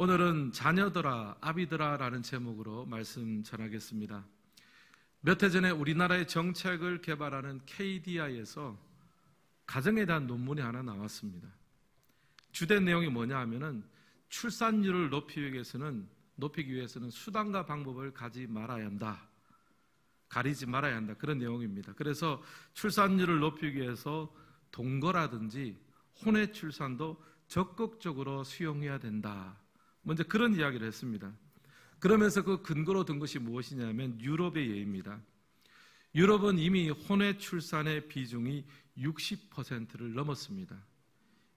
오늘은 자녀들아, 아비들아라는 제목으로 말씀 전하겠습니다. 몇 해 전에 우리나라의 정책을 개발하는 KDI에서 가정에 대한 논문이 하나 나왔습니다. 주된 내용이 뭐냐 하면은 출산율을 높이기 위해서는 수단과 방법을 가리지 말아야 한다. 그런 내용입니다. 그래서 출산율을 높이기 위해서 동거라든지 혼외 출산도 적극적으로 수용해야 된다. 먼저 그런 이야기를 했습니다. 그러면서 그 근거로 든 것이 무엇이냐면 유럽의 예입니다. 유럽은 이미 혼외 출산의 비중이 60%를 넘었습니다.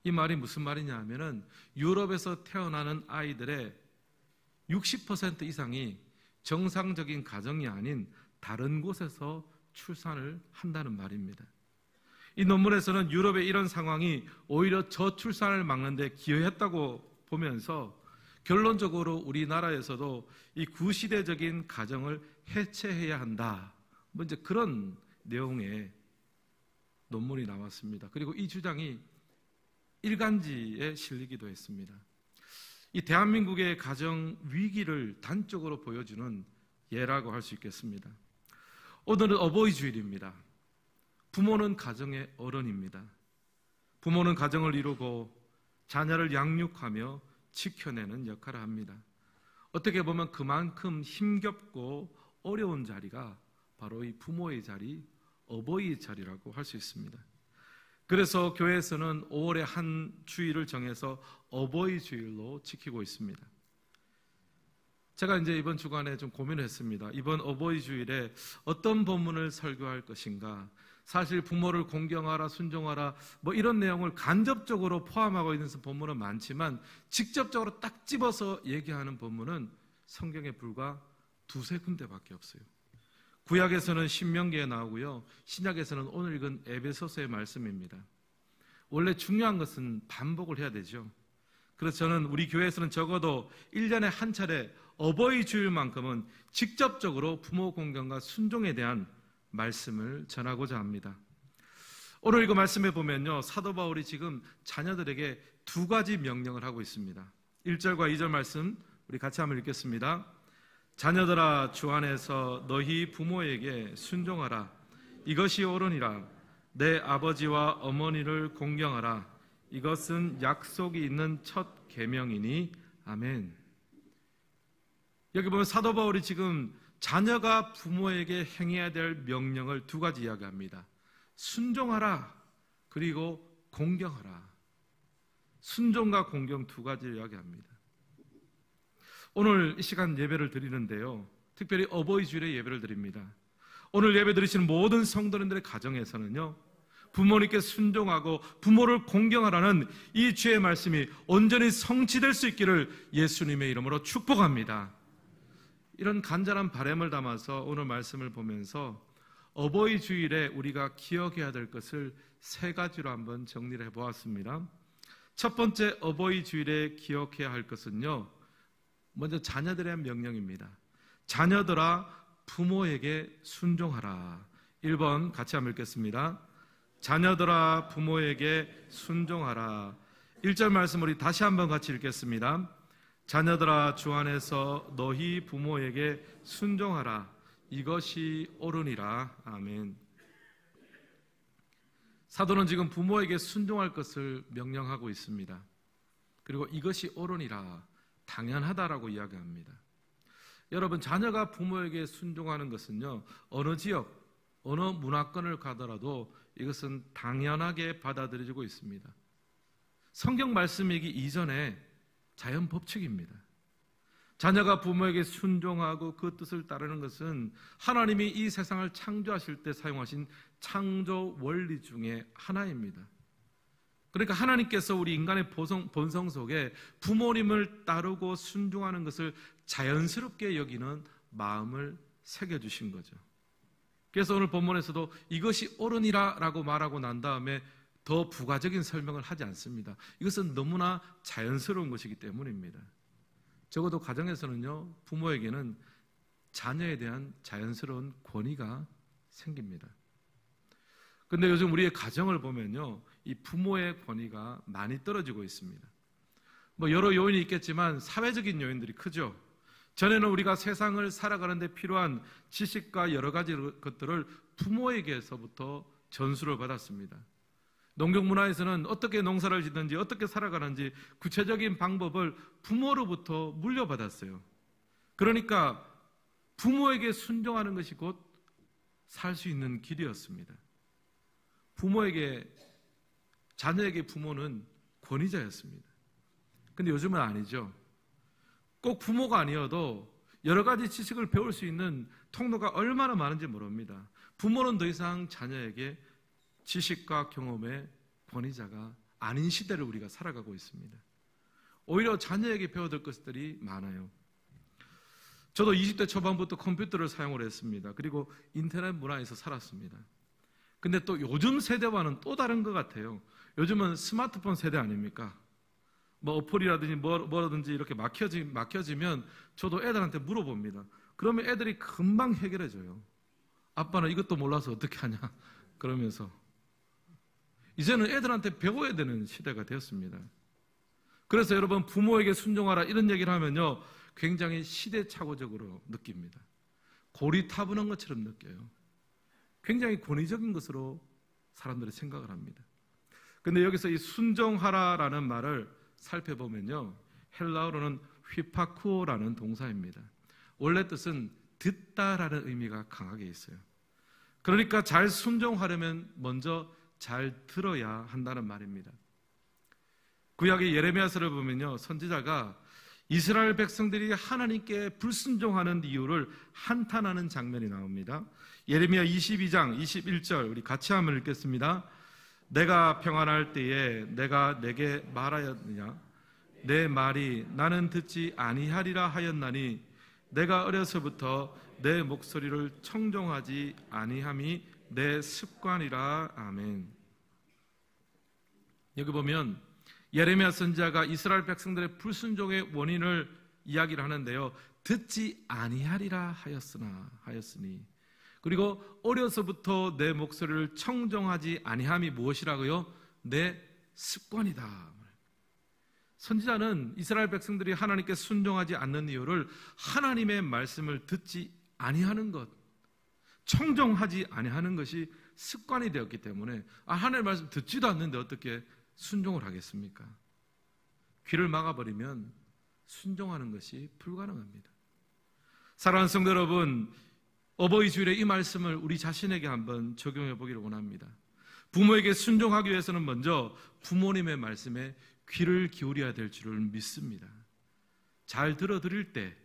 이 말이 무슨 말이냐 하면은 유럽에서 태어나는 아이들의 60% 이상이 정상적인 가정이 아닌 다른 곳에서 출산을 한다는 말입니다. 이 논문에서는 유럽의 이런 상황이 오히려 저출산을 막는 데 기여했다고 보면서 결론적으로 우리나라에서도 이 구시대적인 가정을 해체해야 한다. 먼저 그런 내용의 논문이 나왔습니다. 그리고 이 주장이 일간지에 실리기도 했습니다. 이 대한민국의 가정 위기를 단적으로 보여주는 예라고 할 수 있겠습니다. 오늘은 어버이 주일입니다. 부모는 가정의 어른입니다. 부모는 가정을 이루고 자녀를 양육하며 지켜내는 역할을 합니다. 어떻게 보면 그만큼 힘겹고 어려운 자리가 바로 이 부모의 자리, 어버이의 자리라고 할 수 있습니다. 그래서 교회에서는 5월에 한 주일을 정해서 어버이 주일로 지키고 있습니다. 제가 이제 이번 주간에 좀 고민을 했습니다. 이번 어버이 주일에 어떤 본문을 설교할 것인가. 사실 부모를 공경하라, 순종하라 뭐 이런 내용을 간접적으로 포함하고 있는 본문은 많지만 직접적으로 딱 집어서 얘기하는 본문은 성경에 불과 두세 군데밖에 없어요. 구약에서는 신명기에 나오고요, 신약에서는 오늘 읽은 에베소서의 말씀입니다. 원래 중요한 것은 반복을 해야 되죠. 그래서 저는 우리 교회에서는 적어도 1년에 한 차례 어버이 주일만큼은 직접적으로 부모 공경과 순종에 대한 말씀을 전하고자 합니다. 오늘 이거 말씀해 보면요, 사도 바울이 지금 자녀들에게 두 가지 명령을 하고 있습니다. 1절과 2절 말씀 우리 같이 한번 읽겠습니다. 자녀들아, 주 안에서 너희 부모에게 순종하라. 이것이 옳으니라. 내 아버지와 어머니를 공경하라. 이것은 약속이 있는 첫 계명이니. 아멘. 여기 보면 사도 바울이 지금 자녀가 부모에게 행해야 될 명령을 두 가지 이야기합니다. 순종하라, 그리고 공경하라. 순종과 공경 두 가지를 이야기합니다. 오늘 이 시간 예배를 드리는데요, 특별히 어버이 주일에 예배를 드립니다. 오늘 예배 드리시는 모든 성도님들의 가정에서는요, 부모님께 순종하고 부모를 공경하라는 이 주의 말씀이 온전히 성취될 수 있기를 예수님의 이름으로 축복합니다. 이런 간절한 바람을 담아서 오늘 말씀을 보면서 어버이 주일에 우리가 기억해야 될 것을 세 가지로 한번 정리를 해보았습니다. 첫 번째 어버이 주일에 기억해야 할 것은요, 먼저 자녀들의 명령입니다. 자녀들아, 부모에게 순종하라. 1번 같이 한번 읽겠습니다. 자녀들아, 부모에게 순종하라. 1절 말씀 우리 다시 한번 같이 읽겠습니다. 자녀들아, 주 안에서 너희 부모에게 순종하라. 이것이 옳으니라. 아멘. 사도는 지금 부모에게 순종할 것을 명령하고 있습니다. 그리고 이것이 옳으니라, 당연하다라고 이야기합니다. 여러분, 자녀가 부모에게 순종하는 것은요, 어느 지역, 어느 문화권을 가더라도 이것은 당연하게 받아들여지고 있습니다. 성경 말씀이기 이전에 자연 법칙입니다. 자녀가 부모에게 순종하고 그 뜻을 따르는 것은 하나님이 이 세상을 창조하실 때 사용하신 창조 원리 중에 하나입니다. 그러니까 하나님께서 우리 인간의 본성 속에 부모님을 따르고 순종하는 것을 자연스럽게 여기는 마음을 새겨주신 거죠. 그래서 오늘 본문에서도 이것이 옳으니라 라고 말하고 난 다음에 더 부가적인 설명을 하지 않습니다. 이것은 너무나 자연스러운 것이기 때문입니다. 적어도 가정에서는요, 부모에게는 자녀에 대한 자연스러운 권위가 생깁니다. 그런데 요즘 우리의 가정을 보면요, 이 부모의 권위가 많이 떨어지고 있습니다. 여러 요인이 있겠지만 사회적인 요인들이 크죠. 전에는 우리가 세상을 살아가는 데 필요한 지식과 여러 가지 것들을 부모에게서부터 전수를 받았습니다. 농경 문화에서는 어떻게 농사를 짓는지 어떻게 살아가는지 구체적인 방법을 부모로부터 물려받았어요. 그러니까 부모에게 순종하는 것이 곧 살 수 있는 길이었습니다. 자녀에게 부모는 권위자였습니다. 근데 요즘은 아니죠. 꼭 부모가 아니어도 여러 가지 지식을 배울 수 있는 통로가 얼마나 많은지 모릅니다. 부모는 더 이상 자녀에게 지식과 경험의 권위자가 아닌 시대를 우리가 살아가고 있습니다. 오히려 자녀에게 배워야 될 것들이 많아요. 저도 20대 초반부터 컴퓨터를 사용을 했습니다. 그리고 인터넷 문화에서 살았습니다. 근데 또 요즘 세대와는 또 다른 것 같아요. 요즘은 스마트폰 세대 아닙니까? 어플이라든지 뭐라든지 이렇게 막혀지면 저도 애들한테 물어봅니다. 그러면 애들이 금방 해결해줘요. 아빠는 이것도 몰라서 어떻게 하냐 그러면서. 이제는 애들한테 배워야 되는 시대가 되었습니다. 그래서 여러분, 부모에게 순종하라 이런 얘기를 하면요 굉장히 시대착오적으로 느낍니다. 고리타분한 것처럼 느껴요. 굉장히 권위적인 것으로 사람들이 생각을 합니다. 근데 여기서 이 순종하라라는 말을 살펴보면요, 헬라어로는 휘파쿠오라는 동사입니다. 원래 뜻은 듣다라는 의미가 강하게 있어요. 그러니까 잘 순종하려면 먼저 잘 들어야 한다는 말입니다. 구약의 예레미야서를 보면요, 선지자가 이스라엘 백성들이 하나님께 불순종하는 이유를 한탄하는 장면이 나옵니다. 예레미야 22장 21절 우리 같이 한번 읽겠습니다. 내가 평안할 때에 내가 내게 말하였느냐? 내 말이 나는 듣지 아니하리라 하였나니 내가 어려서부터 내 목소리를 청종하지 아니함이 내 습관이라. 아멘. 여기 보면 예레미야 선지자가 이스라엘 백성들의 불순종의 원인을 이야기를 하는데요, 듣지 아니하리라 하였으니, 그리고 어려서부터 내 목소리를 청정하지 아니함이 무엇이라고요? 내 습관이다. 선지자는 이스라엘 백성들이 하나님께 순종하지 않는 이유를 하나님의 말씀을 듣지 아니하는 것, 청정하지 아니하는 것이 습관이 되었기 때문에 하나님의 말씀 듣지도 않는데 어떻게 순종을 하겠습니까? 귀를 막아버리면 순종하는 것이 불가능합니다. 사랑하는 성도 여러분, 어버이 주일에 이 말씀을 우리 자신에게 한번 적용해 보기를 원합니다. 부모에게 순종하기 위해서는 먼저 부모님의 말씀에 귀를 기울여야 될 줄을 믿습니다. 잘 들어드릴 때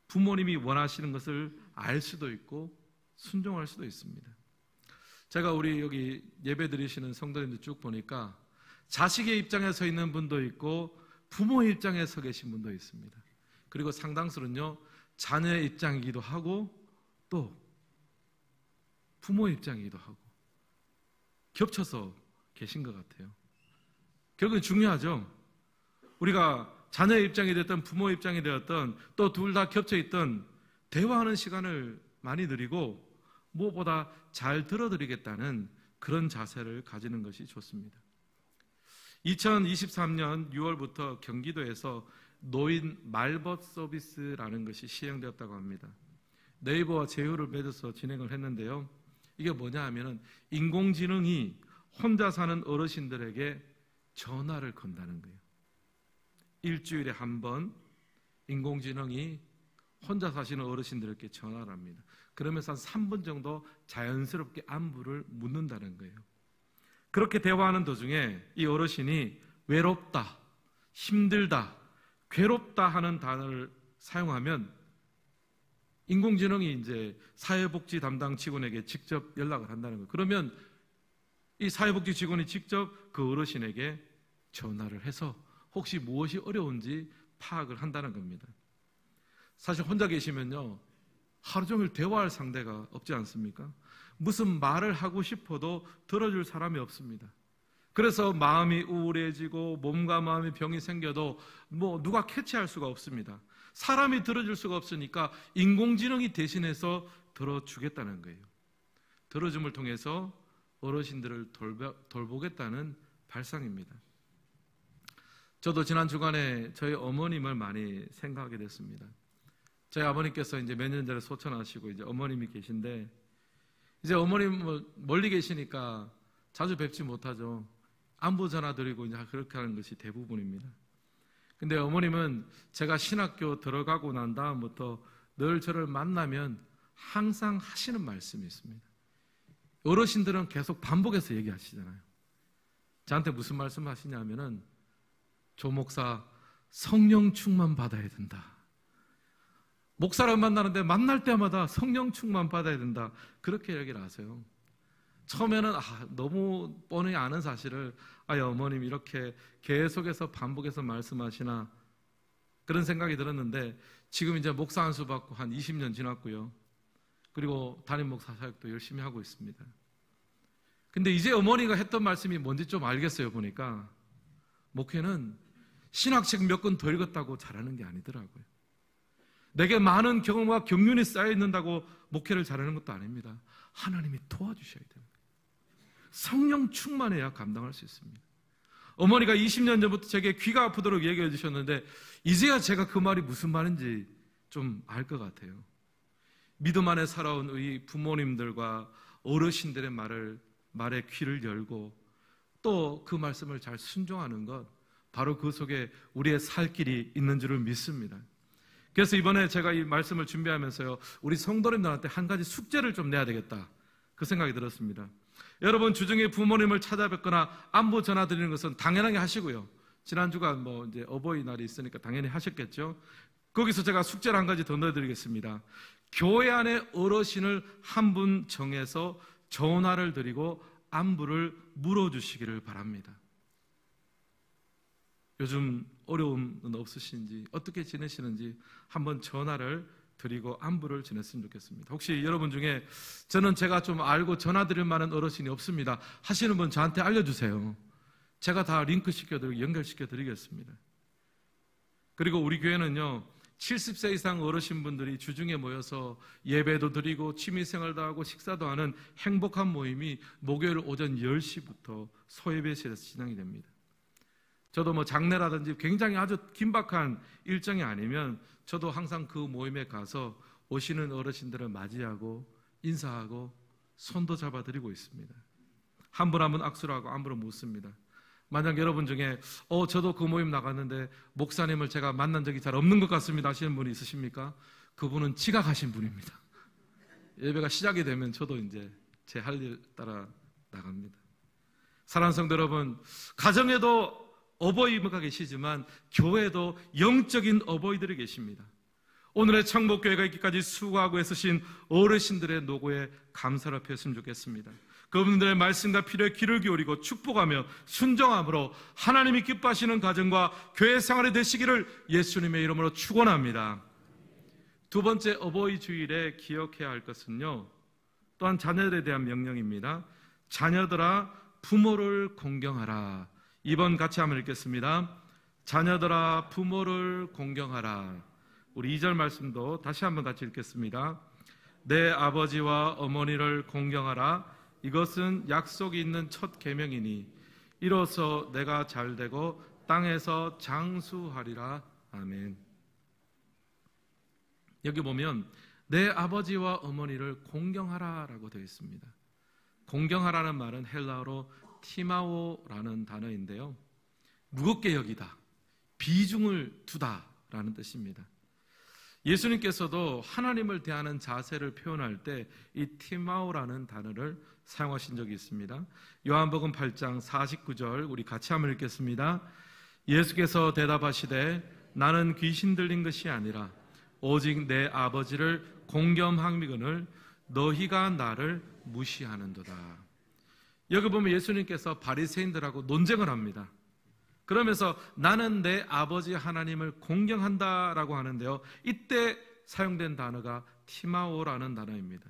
부모님이 원하시는 것을 알 수도 있고 순종할 수도 있습니다. 제가 우리 여기 예배 드리시는 성도님들 쭉 보니까 자식의 입장에 서 있는 분도 있고 부모의 입장에 서 계신 분도 있습니다. 그리고 상당수는요, 자녀의 입장이기도 하고 또 부모의 입장이기도 하고 겹쳐서 계신 것 같아요. 결국은 중요하죠. 우리가 자녀의 입장이 됐던 부모의 입장이 되었던 또 둘 다 겹쳐있던 대화하는 시간을 많이 드리고 무엇보다 잘 들어드리겠다는 그런 자세를 가지는 것이 좋습니다. 2023년 6월부터 경기도에서 노인 말벗 서비스라는 것이 시행되었다고 합니다. 네이버와 제휴를 맺어서 진행을 했는데요, 이게 뭐냐 하면은 인공지능이 혼자 사는 어르신들에게 전화를 건다는 거예요. 일주일에 한 번 인공지능이 혼자 사시는 어르신들에게 전화를 합니다. 그러면서 한 3분 정도 자연스럽게 안부를 묻는다는 거예요. 그렇게 대화하는 도중에 이 어르신이 외롭다, 힘들다, 괴롭다 하는 단어를 사용하면 인공지능이 이제 사회복지 담당 직원에게 직접 연락을 한다는 거예요. 그러면 이 사회복지 직원이 직접 그 어르신에게 전화를 해서 혹시 무엇이 어려운지 파악을 한다는 겁니다. 사실 혼자 계시면요, 하루 종일 대화할 상대가 없지 않습니까? 무슨 말을 하고 싶어도 들어줄 사람이 없습니다. 그래서 마음이 우울해지고 몸과 마음의 병이 생겨도 누가 캐치할 수가 없습니다. 사람이 들어줄 수가 없으니까 인공지능이 대신해서 들어주겠다는 거예요. 들어줌을 통해서 어르신들을 돌보겠다는 발상입니다. 저도 지난 주간에 저희 어머님을 많이 생각하게 됐습니다. 저희 아버님께서 이제 몇 년 전에 소천하시고 이제 어머님이 계신데, 이제 어머님 멀리 계시니까 자주 뵙지 못하죠. 안부 전화 드리고 이제 그렇게 하는 것이 대부분입니다. 근데 어머님은 제가 신학교 들어가고 난 다음부터 늘 저를 만나면 항상 하시는 말씀이 있습니다. 어르신들은 계속 반복해서 얘기하시잖아요. 저한테 무슨 말씀 하시냐면은, 조 목사, 성령 충만 받아야 된다. 목사를 만나는데 만날 때마다 성령 충만 받아야 된다. 그렇게 얘기를 하세요. 처음에는 너무 뻔히 아는 사실을 어머님 이렇게 계속해서 반복해서 말씀하시나 그런 생각이 들었는데, 지금 이제 목사 안수 받고 한 20년 지났고요. 그리고 담임 목사 사역도 열심히 하고 있습니다. 근데 이제 어머니가 했던 말씀이 뭔지 좀 알겠어요. 보니까 목회는 신학책 몇 권 더 읽었다고 잘하는 게 아니더라고요. 내게 많은 경험과 경륜이 쌓여 있는다고 목회를 잘하는 것도 아닙니다. 하나님이 도와주셔야 됩니다. 성령 충만해야 감당할 수 있습니다. 어머니가 20년 전부터 제게 귀가 아프도록 얘기해 주셨는데, 이제야 제가 그 말이 무슨 말인지 좀 알 것 같아요. 믿음 안에 살아온 우리 부모님들과 어르신들의 말에 귀를 열고 또 그 말씀을 잘 순종하는 것, 바로 그 속에 우리의 살 길이 있는 줄을 믿습니다. 그래서 이번에 제가 이 말씀을 준비하면서요, 우리 성도님들한테 한 가지 숙제를 좀 내야 되겠다, 그 생각이 들었습니다. 여러분 주중에 부모님을 찾아뵙거나 안부 전화드리는 것은 당연하게 하시고요. 지난주가 이제 어버이날이 있으니까 당연히 하셨겠죠. 거기서 제가 숙제를 한 가지 더 넣어드리겠습니다. 교회 안에 어르신을 한 분 정해서 전화를 드리고 안부를 물어주시기를 바랍니다. 요즘 어려움은 없으신지, 어떻게 지내시는지 한번 전화를 드리고 안부를 전했으면 좋겠습니다. 혹시 여러분 중에 저는 제가 좀 알고 전화드릴 만한 어르신이 없습니다 하시는 분 저한테 알려주세요. 제가 다 링크시켜드리고 연결시켜드리겠습니다. 그리고 우리 교회는요, 70세 이상 어르신분들이 주중에 모여서 예배도 드리고 취미생활도 하고 식사도 하는 행복한 모임이 목요일 오전 10시부터 소예배실에서 진행이 됩니다. 저도 장례라든지 굉장히 아주 긴박한 일정이 아니면 저도 항상 그 모임에 가서 오시는 어르신들을 맞이하고 인사하고 손도 잡아드리고 있습니다. 한 분 한 분 악수를 하고 안부를 묻습니다. 만약 여러분 중에 저도 그 모임 나갔는데 목사님을 제가 만난 적이 잘 없는 것 같습니다 하시는 분이 있으십니까? 그분은 지각하신 분입니다. 예배가 시작이 되면 저도 이제 제 할 일 따라 나갑니다. 사랑하는 성도 여러분, 가정에도 어버이가 계시지만 교회에도 영적인 어버이들이 계십니다. 오늘의 천국교회가 있기까지 수고하고 애쓰신 어르신들의 노고에 감사를 표했으면 좋겠습니다. 그분들의 말씀과 필요에 귀를 기울이고 축복하며 순종함으로 하나님이 기뻐하시는 가정과 교회 생활이 되시기를 예수님의 이름으로 축원합니다. 두 번째 어버이 주일에 기억해야 할 것은요, 또한 자녀들에 대한 명령입니다. 자녀들아 부모를 공경하라. 2번 같이 한번 읽겠습니다. 자녀들아 부모를 공경하라. 우리 2절 말씀도 다시 한번 같이 읽겠습니다. 내 아버지와 어머니를 공경하라. 이것은 약속이 있는 첫 계명이니 이로써 내가 잘되고 땅에서 장수하리라. 아멘. 여기 보면 내 아버지와 어머니를 공경하라라고 되어 있습니다. 공경하라는 말은 헬라어로 티마오라는 단어인데요, 무겁게 여기다, 비중을 두다라는 뜻입니다. 예수님께서도 하나님을 대하는 자세를 표현할 때 이 티마오라는 단어를 사용하신 적이 있습니다. 요한복음 8장 49절 우리 같이 한번 읽겠습니다. 예수께서 대답하시되 나는 귀신 들린 것이 아니라 오직 내 아버지를 공경함이거늘 너희가 나를 무시하는도다. 여기 보면 예수님께서 바리새인들하고 논쟁을 합니다. 그러면서 나는 내 아버지 하나님을 공경한다라고 하는데요, 이때 사용된 단어가 티마오라는 단어입니다.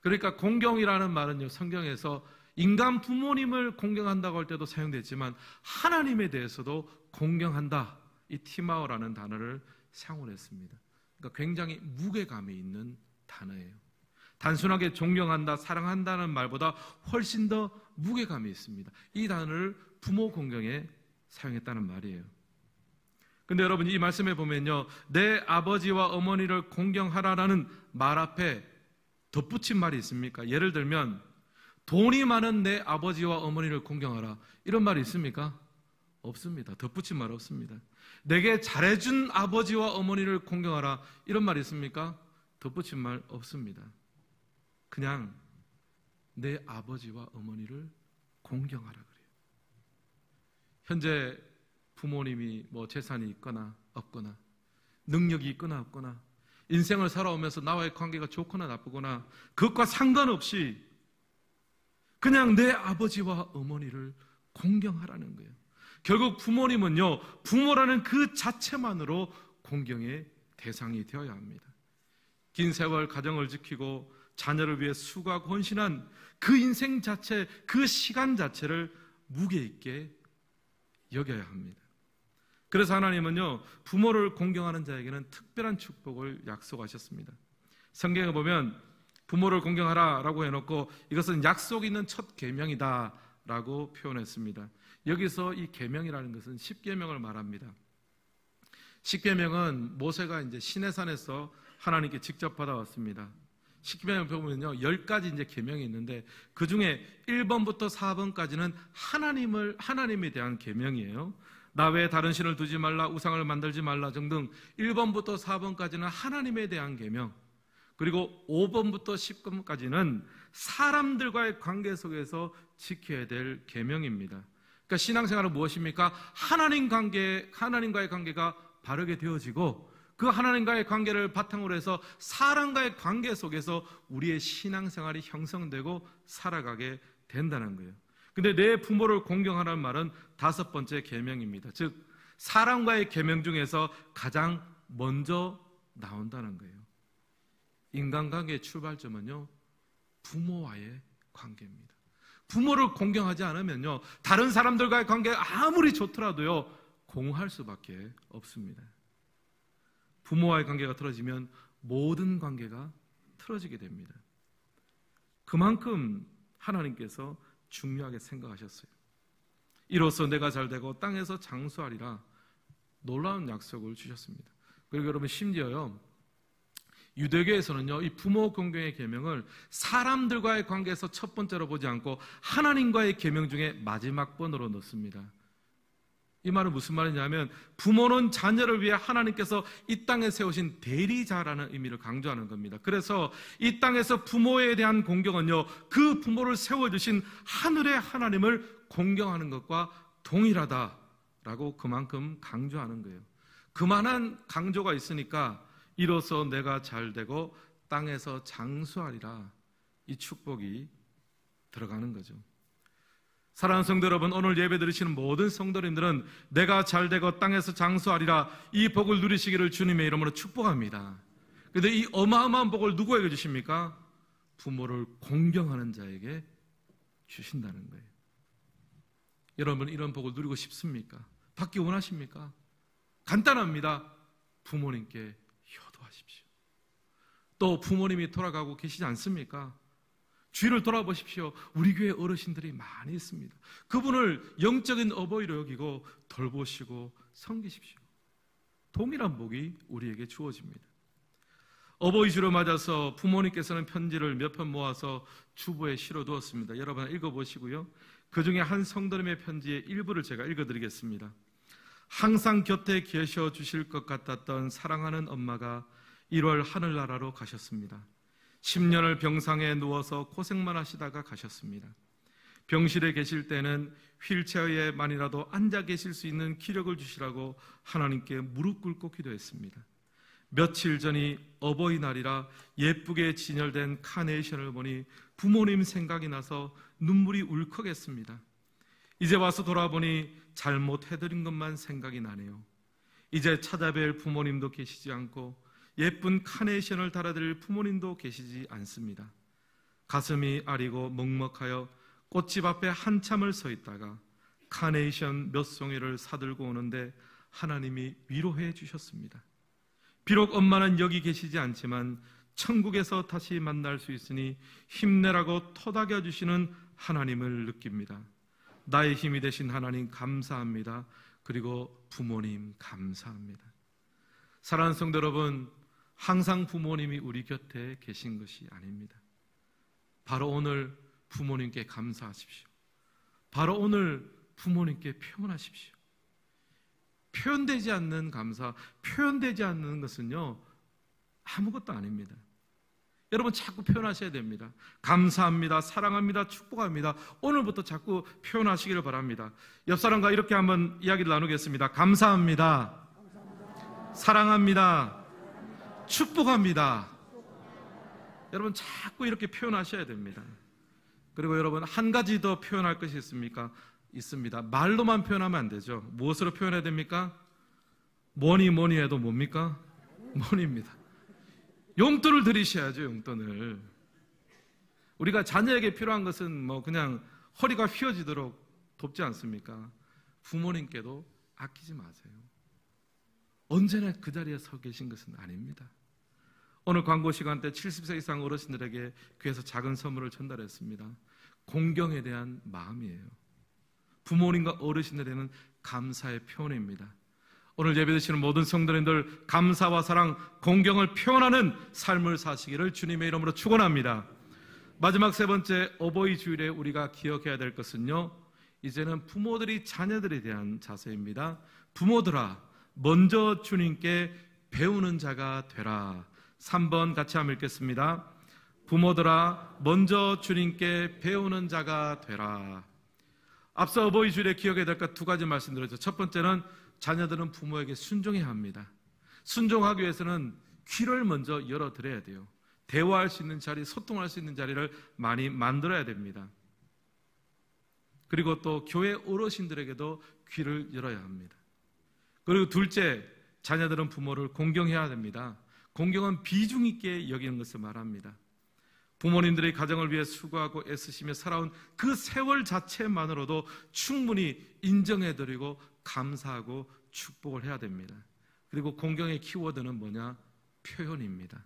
그러니까 공경이라는 말은요, 성경에서 인간 부모님을 공경한다고 할 때도 사용됐지만 하나님에 대해서도 공경한다, 이 티마오라는 단어를 사용을 했습니다. 그러니까 굉장히 무게감이 있는 단어예요. 단순하게 존경한다, 사랑한다는 말보다 훨씬 더 무게감이 있습니다. 이 단어를 부모 공경에 사용했다는 말이에요. 근데 여러분 이 말씀에 보면요, 내 아버지와 어머니를 공경하라라는 말 앞에 덧붙인 말이 있습니까? 예를 들면 돈이 많은 내 아버지와 어머니를 공경하라, 이런 말이 있습니까? 없습니다. 덧붙인 말 없습니다. 내게 잘해준 아버지와 어머니를 공경하라, 이런 말이 있습니까? 덧붙인 말 없습니다. 그냥 내 아버지와 어머니를 공경하라 그래요. 현재 부모님이 뭐 재산이 있거나 없거나, 능력이 있거나 없거나, 인생을 살아오면서 나와의 관계가 좋거나 나쁘거나, 그것과 상관없이 그냥 내 아버지와 어머니를 공경하라는 거예요. 결국 부모님은요, 부모라는 그 자체만으로 공경의 대상이 되어야 합니다. 긴 세월 가정을 지키고 자녀를 위해 수고하고 헌신한 그 인생 자체, 그 시간 자체를 무게 있게 여겨야 합니다. 그래서 하나님은요, 부모를 공경하는 자에게는 특별한 축복을 약속하셨습니다. 성경에 보면 부모를 공경하라라고 해놓고 이것은 약속 있는 첫 계명이다라고 표현했습니다. 여기서 이 계명이라는 것은 십계명을 말합니다. 십계명은 모세가 이제 시내산에서 하나님께 직접 받아왔습니다. 십계명을 보면요, 10가지 이제 계명이 있는데 그 중에 1번부터 4번까지는 하나님에 대한 계명이에요. 나 외에 다른 신을 두지 말라, 우상을 만들지 말라 등등 1번부터 4번까지는 하나님에 대한 계명, 그리고 5번부터 10번까지는 사람들과의 관계 속에서 지켜야 될 계명입니다. 그러니까 신앙생활은 무엇입니까? 하나님과의 관계가 바르게 되어지고 그 하나님과의 관계를 바탕으로 해서 사람과의 관계 속에서 우리의 신앙생활이 형성되고 살아가게 된다는 거예요. 근데 내 부모를 공경하라는 말은 5번째 계명입니다. 즉 사람과의 계명 중에서 가장 먼저 나온다는 거예요. 인간관계의 출발점은요, 부모와의 관계입니다. 부모를 공경하지 않으면요, 다른 사람들과의 관계가 아무리 좋더라도요, 공허할 수밖에 없습니다. 부모와의 관계가 틀어지면 모든 관계가 틀어지게 됩니다. 그만큼 하나님께서 중요하게 생각하셨어요. 이로써 내가 잘되고 땅에서 장수하리라, 놀라운 약속을 주셨습니다. 그리고 여러분 심지어요, 유대교에서는요, 이 부모 공경의 계명을 사람들과의 관계에서 첫 번째로 보지 않고 하나님과의 계명 중에 마지막 번으로 넣습니다. 이 말은 무슨 말이냐면 부모는 자녀를 위해 하나님께서 이 땅에 세우신 대리자라는 의미를 강조하는 겁니다. 그래서 이 땅에서 부모에 대한 공경은요, 그 부모를 세워주신 하늘의 하나님을 공경하는 것과 동일하다라고 그만큼 강조하는 거예요. 그만한 강조가 있으니까 이로써 내가 잘되고 땅에서 장수하리라, 이 축복이 들어가는 거죠. 사랑하는 성도 여러분, 오늘 예배 드리시는 모든 성도님들은 내가 잘되고 땅에서 장수하리라, 이 복을 누리시기를 주님의 이름으로 축복합니다. 그런데 이 어마어마한 복을 누구에게 주십니까? 부모를 공경하는 자에게 주신다는 거예요. 여러분, 이런 복을 누리고 싶습니까? 받기 원하십니까? 간단합니다. 부모님께 효도하십시오. 또 부모님이 돌아가고 계시지 않습니까? 주위를 돌아보십시오. 우리 교회 어르신들이 많이 있습니다. 그분을 영적인 어버이로 여기고 돌보시고 섬기십시오. 동일한 복이 우리에게 주어집니다. 어버이 주를 맞아서 부모님께서는 편지를 몇 편 모아서 주보에 실어두었습니다. 여러분 읽어보시고요, 그 중에 한 성도님의 편지의 일부를 제가 읽어드리겠습니다. 항상 곁에 계셔 주실 것 같았던 사랑하는 엄마가 1월 하늘나라로 가셨습니다. 10년을 병상에 누워서 고생만 하시다가 가셨습니다. 병실에 계실 때는 휠체어에만이라도 앉아 계실 수 있는 기력을 주시라고 하나님께 무릎 꿇고 기도했습니다. 며칠 전이 어버이날이라 예쁘게 진열된 카네이션을 보니 부모님 생각이 나서 눈물이 울컥했습니다. 이제 와서 돌아보니 잘못해드린 것만 생각이 나네요. 이제 찾아뵐 부모님도 계시지 않고 예쁜 카네이션을 달아드릴 부모님도 계시지 않습니다. 가슴이 아리고 먹먹하여 꽃집 앞에 한참을 서 있다가 카네이션 몇 송이를 사들고 오는데 하나님이 위로해 주셨습니다. 비록 엄마는 여기 계시지 않지만 천국에서 다시 만날 수 있으니 힘내라고 토닥여 주시는 하나님을 느낍니다. 나의 힘이 되신 하나님 감사합니다. 그리고 부모님 감사합니다. 사랑하는 성도 여러분, 항상 부모님이 우리 곁에 계신 것이 아닙니다. 바로 오늘 부모님께 감사하십시오. 바로 오늘 부모님께 표현하십시오. 표현되지 않는 감사, 표현되지 않는 것은요, 아무것도 아닙니다. 여러분 자꾸 표현하셔야 됩니다. 감사합니다, 사랑합니다, 축복합니다. 오늘부터 자꾸 표현하시기를 바랍니다. 옆 사람과 이렇게 한번 이야기를 나누겠습니다. 감사합니다, 사랑합니다, 축복합니다. 여러분 자꾸 이렇게 표현하셔야 됩니다. 그리고 여러분 한 가지 더 표현할 것이 있습니다. 말로만 표현하면 안 되죠. 무엇으로 표현해야 됩니까? 뭐니 해도 뭡니까? 뭐니입니다. 용돈을 드리셔야죠. 용돈을. 우리가 자녀에게 필요한 것은 그냥 허리가 휘어지도록 돕지 않습니까? 부모님께도 아끼지 마세요. 언제나 그 자리에 서 계신 것은 아닙니다. 오늘 광고 시간 때 70세 이상 어르신들에게 귀에서 작은 선물을 전달했습니다. 공경에 대한 마음이에요. 부모님과 어르신들에게는 감사의 표현입니다. 오늘 예배드리시는 모든 성도님들 감사와 사랑, 공경을 표현하는 삶을 사시기를 주님의 이름으로 축원합니다. 마지막 세 번째 어버이 주일에 우리가 기억해야 될 것은요, 이제는 부모들이 자녀들에 대한 자세입니다. 부모들아, 먼저 주님께 배우는 자가 되라. 3번 같이 한번 읽겠습니다. 부모들아, 먼저 주님께 배우는 자가 되라. 앞서 어버이 주일에 기억해야 될 것 두 가지 말씀드렸죠. 첫 번째는 자녀들은 부모에게 순종해야 합니다. 순종하기 위해서는 귀를 먼저 열어드려야 돼요. 대화할 수 있는 자리, 소통할 수 있는 자리를 많이 만들어야 됩니다. 그리고 또 교회 어르신들에게도 귀를 열어야 합니다. 그리고 둘째, 자녀들은 부모를 공경해야 됩니다. 공경은 비중 있게 여기는 것을 말합니다. 부모님들의 가정을 위해 수고하고 애쓰시며 살아온 그 세월 자체만으로도 충분히 인정해드리고 감사하고 축복을 해야 됩니다. 그리고 공경의 키워드는 뭐냐? 표현입니다.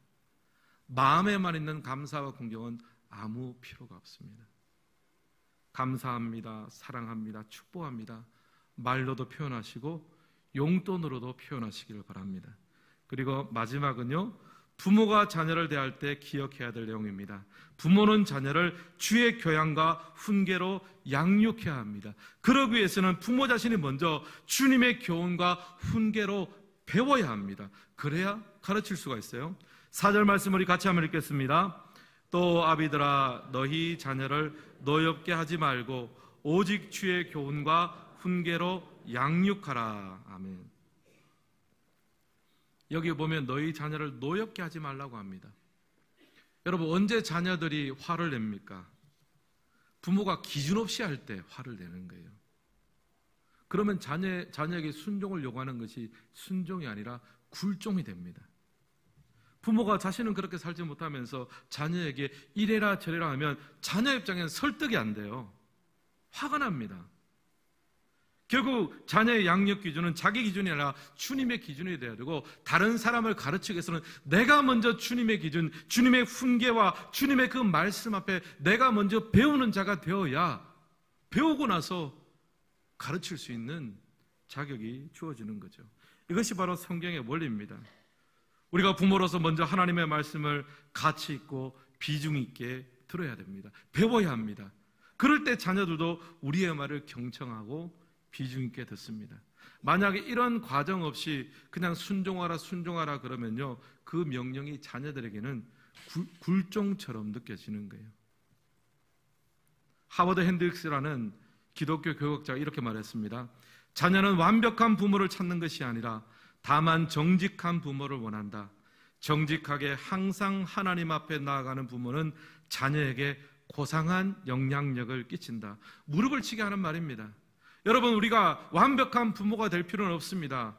마음에만 있는 감사와 공경은 아무 필요가 없습니다. 감사합니다, 사랑합니다, 축복합니다. 말로도 표현하시고 용돈으로도 표현하시기를 바랍니다. 그리고 마지막은요, 부모가 자녀를 대할 때 기억해야 될 내용입니다. 부모는 자녀를 주의 교양과 훈계로 양육해야 합니다. 그러기 위해서는 부모 자신이 먼저 주님의 교훈과 훈계로 배워야 합니다. 그래야 가르칠 수가 있어요. 4절 말씀 우리 같이 한번 읽겠습니다. 또 아비들아, 너희 자녀를 노엽게 하지 말고 오직 주의 교훈과 훈계로 양육하라. 아멘. 여기 보면 너희 자녀를 노엽게 하지 말라고 합니다. 여러분, 언제 자녀들이 화를 냅니까? 부모가 기준 없이 할 때 화를 내는 거예요. 그러면 자녀에게 순종을 요구하는 것이 순종이 아니라 굴종이 됩니다. 부모가 자신은 그렇게 살지 못하면서 자녀에게 이래라 저래라 하면 자녀 입장에는 설득이 안 돼요. 화가 납니다. 결국 자녀의 양육 기준은 자기 기준이 아니라 주님의 기준이 되어야 되고, 다른 사람을 가르치기 위해서는 내가 먼저 주님의 기준, 주님의 훈계와 주님의 그 말씀 앞에 내가 먼저 배우는 자가 되어야 배우고 나서 가르칠 수 있는 자격이 주어지는 거죠. 이것이 바로 성경의 원리입니다. 우리가 부모로서 먼저 하나님의 말씀을 가치 있고 비중 있게 들어야 됩니다. 배워야 합니다. 그럴 때 자녀들도 우리의 말을 경청하고 비중 있게 듣습니다. 만약에 이런 과정 없이 그냥 순종하라 그러면요, 그 명령이 자녀들에게는 굴종처럼 느껴지는 거예요. 하버드 핸드릭스라는 기독교 교육자가 이렇게 말했습니다. 자녀는 완벽한 부모를 찾는 것이 아니라 다만 정직한 부모를 원한다. 정직하게 항상 하나님 앞에 나아가는 부모는 자녀에게 고상한 영향력을 끼친다. 무릎을 치게 하는 말입니다. 여러분, 우리가 완벽한 부모가 될 필요는 없습니다.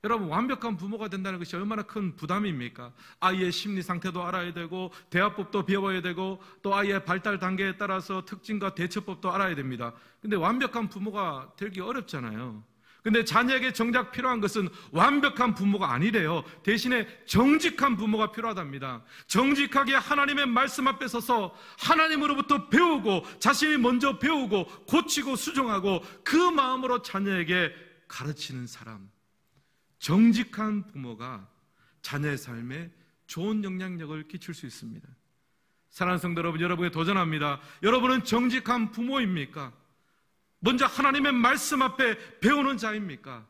여러분, 완벽한 부모가 된다는 것이 얼마나 큰 부담입니까? 아이의 심리 상태도 알아야 되고, 대화법도 배워야 되고, 또 아이의 발달 단계에 따라서 특징과 대처법도 알아야 됩니다. 근데 완벽한 부모가 되기 어렵잖아요. 근데 자녀에게 정작 필요한 것은 완벽한 부모가 아니래요. 대신에 정직한 부모가 필요하답니다. 정직하게 하나님의 말씀 앞에 서서 하나님으로부터 배우고, 자신이 먼저 배우고 고치고 수정하고 그 마음으로 자녀에게 가르치는 사람, 정직한 부모가 자녀의 삶에 좋은 영향력을 끼칠 수 있습니다. 사랑하는 성도 여러분, 여러분에게 도전합니다. 여러분은 정직한 부모입니까? 먼저 하나님의 말씀 앞에 배우는 자입니까?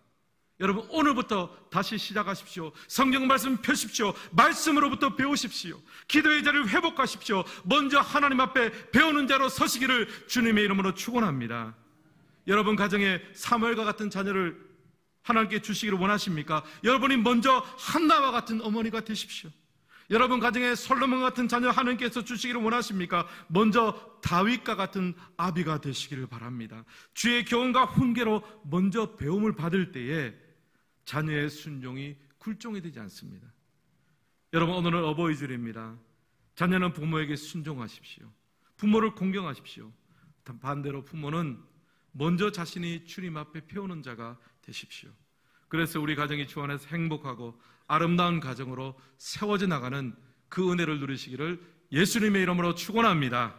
여러분, 오늘부터 다시 시작하십시오. 성경 말씀 펴십시오. 말씀으로부터 배우십시오. 기도의 자리를 회복하십시오. 먼저 하나님 앞에 배우는 자로 서시기를 주님의 이름으로 축원합니다. 여러분 가정에 사무엘과 같은 자녀를 하나님께 주시기를 원하십니까? 여러분이 먼저 한나와 같은 어머니가 되십시오. 여러분 가정에 솔로몬 같은 자녀 하나님께서 주시기를 원하십니까? 먼저 다윗과 같은 아비가 되시기를 바랍니다. 주의 교훈과 훈계로 먼저 배움을 받을 때에 자녀의 순종이 굴종이 되지 않습니다. 여러분, 오늘은 어버이주일입니다. 자녀는 부모에게 순종하십시오. 부모를 공경하십시오. 반대로 부모는 먼저 자신이 주님 앞에 배우는 자가 되십시오. 그래서 우리 가정이 주 안에서 행복하고 아름다운 가정으로 세워져 나가는 그 은혜를 누리시기를 예수님의 이름으로 축원합니다.